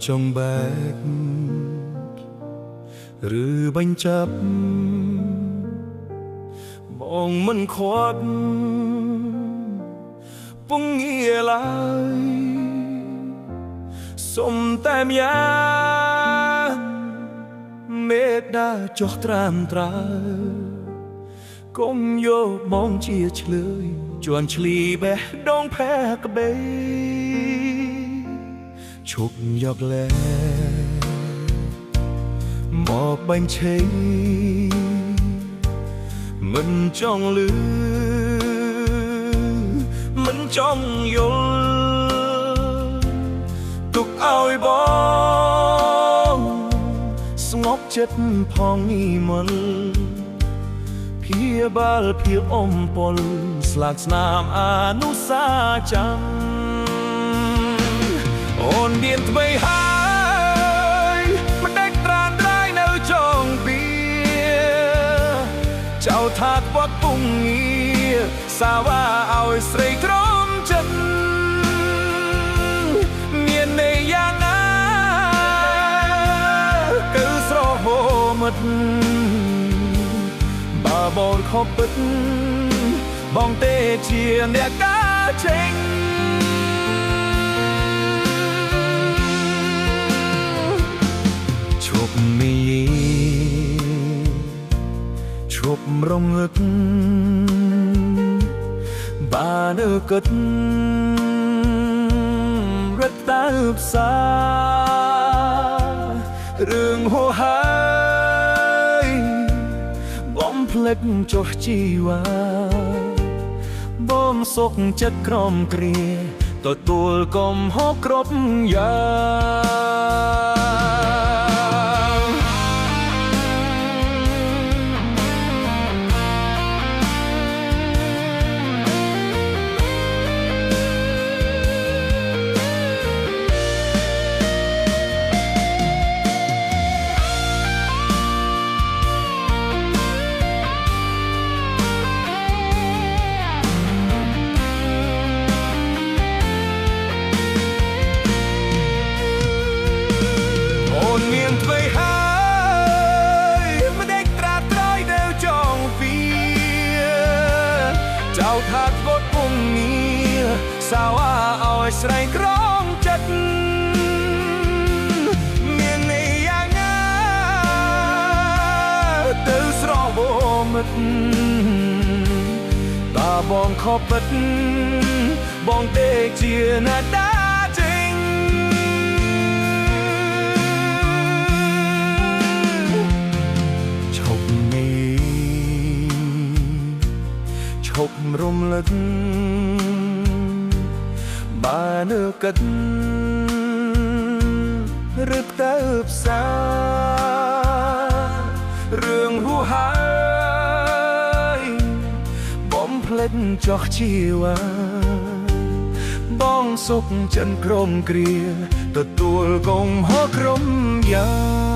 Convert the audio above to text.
ចង់បែកឬបញ្ចាប់បងមិនខ្វាត់ពុំងាឡើយសុំតែម្យ៉ាងមេត្តាចុះត្រាំត្រើកុំយកបងជាឆ្លើយជន់ឈ្លីបេះដូងផែក្បេឈប់យកលែមកបញ្ឆេមិនចង់លឺមិនចង់យល់ទុកឲ្យបងស្ងប់ចិត្តផងមុនព្យាបាលភាពអំពលស្លាកស្នាមអនុសាចាំអូនមានថ្មីហើយមិនដេកត្រានត្រៃនៅចុងពីចៅថាខ្វាត់ពុំងារសាវ៉ាឲ្យស្រីទ្រាំចិត្តមានន័យយ៉ាងណាគឺស្រហូមិតបើបងខំពិតបងទេជាអ្នកការចេញឈប់មីឈប់រងឹកបានគិតរត់ដើរផ្សាររឿងហួហើយបំភ្លេចចុះជីវ៉ាបំសុខចិត្តក្រំគ្រាទទួលកំហុសគ្រប់យ៉ាងមានថ្មីហើយមិនដេកត្រាត្រយនៅចុងពីចៅថាធ្ងន់ពុំងារសាវ៉ាឲ្យស្រីក្រំចិត្តមានន័យយ៉ាងណាទៅស្រវមិតតាបងខំពិតបងទេជាណាដាឈប់រំលឹកបានគិតរឹកទៅផ្សាររឿងហួហើយបំភ្លេចចុះជីវ៉ាបងសុខចិនក្រមគ្រាទទួលកំហុសក្រុមយ៉ាង